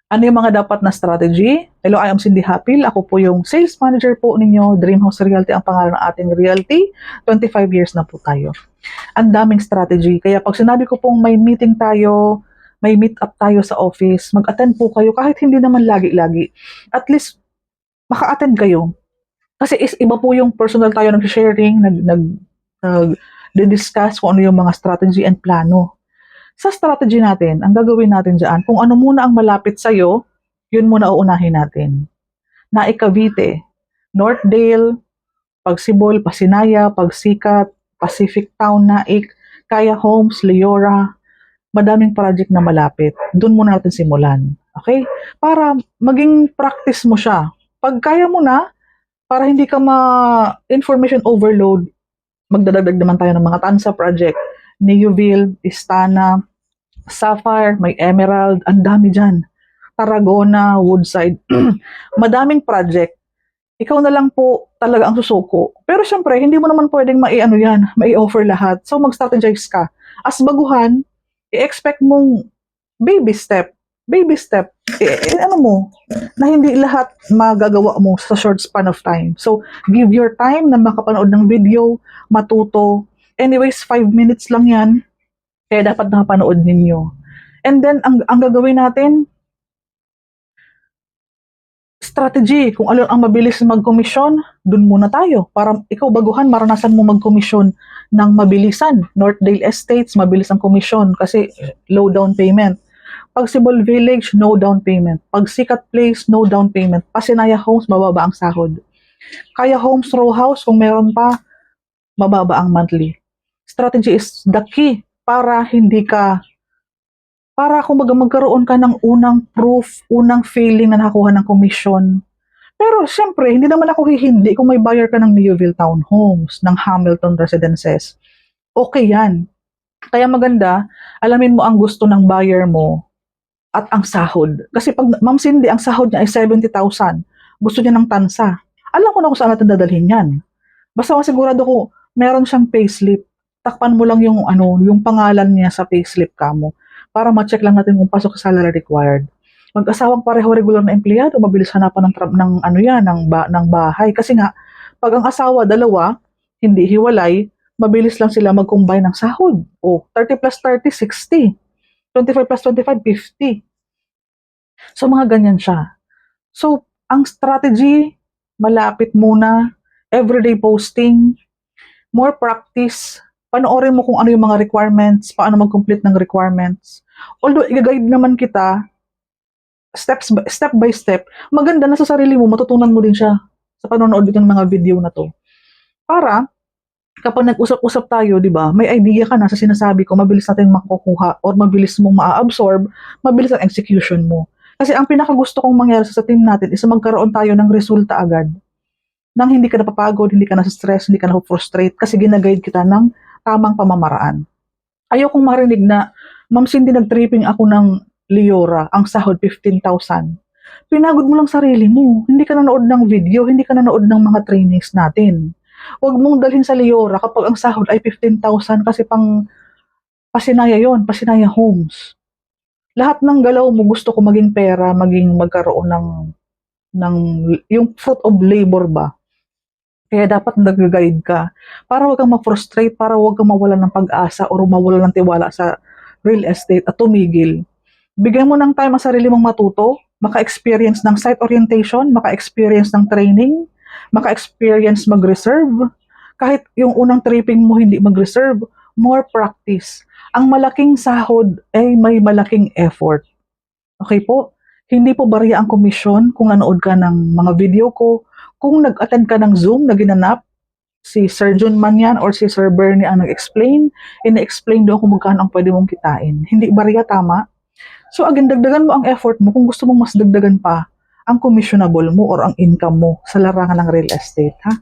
Ano yung mga dapat na strategy? Hello, I am Cindy Hapil. Ako po yung sales manager po ninyo. Dream House Realty ang pangalan ng ating realty. 25 years na po tayo. Ang daming strategy. Kaya pag sinabi ko pong may meeting tayo, may meet up tayo sa office, mag-attend po kayo kahit hindi naman lagi-lagi. At least, maka-attend kayo. Kasi iba po yung personal tayo nag-sharing, nag-discuss kung ano yung mga strategy and plano. Sa strategy natin, ang gagawin natin dyan, kung ano muna ang malapit sa'yo, yun muna uunahin natin. Naik Cavite, Northdale, Pagsibol, Pasinaya, Pagsikat, Pacific Town, Naik, Kaya Homes, Leora, madaming project na malapit. Doon muna natin simulan. Okay? Para maging practice mo siya. Pag kaya mo na, para hindi ka ma-information overload, magdadagdag naman tayo ng mga Tansa project, Neuville, Istana, Sapphire, may Emerald, ang dami dyan. Tarragona, Woodside, madaming project. Ikaw na lang po talaga ang susuko. Pero syempre, hindi mo naman pwedeng mai-offer lahat. So mag-strategize ka. As baguhan, i-expect mong baby step. Baby step. Ano mo, na hindi lahat magagawa mo sa short span of time. So, give your time na makapanood ng video, matuto. Anyways, 5 minutes lang yan. Kaya dapat nakapanood ninyo. And then, ang gagawin natin, strategy. Kung ano ang mabilis mag-commission, dun muna tayo. Para ikaw baguhan, maranasan mo mag-commission ng mabilisan. Northdale Estates, mabilis ang commission kasi low down payment. Pagsibol Village, no down payment. Pagsikat Place, no down payment. Pasinaya Homes, mababa ang sahod. Kaya Homes Row House, kung meron pa, mababa ang monthly. Strategy is the key para kumbaga magkaroon ka ng unang proof, unang feeling na nakakuha ng commission. Pero siyempre, hindi naman ako hihindi kung may buyer ka ng Neuville Townhomes, ng Hamilton Residences. Okay yan. Kaya maganda, alamin mo ang gusto ng buyer mo at ang sahod. Kasi pag Ma'am Cindy, ang sahod niya ay 70,000. Gusto niya ng tansa. Alam ko na kung saan natin dadalhin yan. Basta masigurado ko, meron siyang payslip. Takpan mo lang yung pangalan niya sa payslip kamo para ma-check lang natin kung pasok sa salary required. Mag-asawang pareho regular na empleyado, mabilis hanapan ng bahay. Kasi nga, pag ang asawa, dalawa, hindi hiwalay, mabilis lang sila mag-combine ng sahod. O, 30 plus 30, 60. 25 plus 25, 50. So, mga ganyan siya. So, ang strategy, malapit muna, everyday posting, more practice, panoorin mo kung ano yung mga requirements, paano mag-complete ng requirements. Although, i-guide naman kita, step by step, maganda na sa sarili mo, matutunan mo din siya sa panonood ng mga video na to. Para, kapag nag-usap-usap tayo, di ba, may idea ka na sa sinasabi ko, mabilis natin makukuha or mabilis mong ma-absorb, mabilis ang execution mo. Kasi ang pinakagusto kong mangyari sa team natin is magkaroon tayo ng resulta agad. Nang hindi ka napapagod, hindi ka na-stress, hindi ka na-frustrate kasi ginaguide kita ng tamang pamamaraan. Ayokong marinig na, Ma'am Cindy, nag-tripping ako ng Leora, ang sahod 15,000. Pinagod mo lang sarili mo. Hindi ka nanood ng video, hindi ka nanood ng mga trainings natin. Huwag mong dalhin sa Leora kapag ang sahod ay 15,000 kasi pang Pasinaya yon, Pasinaya Homes. Lahat ng galaw mo gusto ko maging pera, maging magkaroon ng yung fruit of labor ba. Kaya dapat nag-guide ka para huwag kang ma-frustrate, para huwag kang mawalan ng pag-asa o mawalan ng tiwala sa real estate at tumigil. Bigyan mo ng time ang sarili mong matuto, maka-experience ng site orientation, maka-experience ng training, maka-experience mag-reserve. Kahit yung unang tripping mo hindi mag-reserve, more practice. Ang malaking sahod ay may malaking effort. Okay po? Hindi po barya ang komisyon kung nanood ka ng mga video ko, kung nag-attend ka ng Zoom na ginanap, si Sir John man yan or si Sir Bernie ang nag-explain, ina-explain doon kung magkano ang pwede mong kitain. Hindi barya, tama? So again, dagdagan mo ang effort mo kung gusto mong mas dagdagan pa ang commissionable mo or ang income mo sa larangan ng real estate, ha?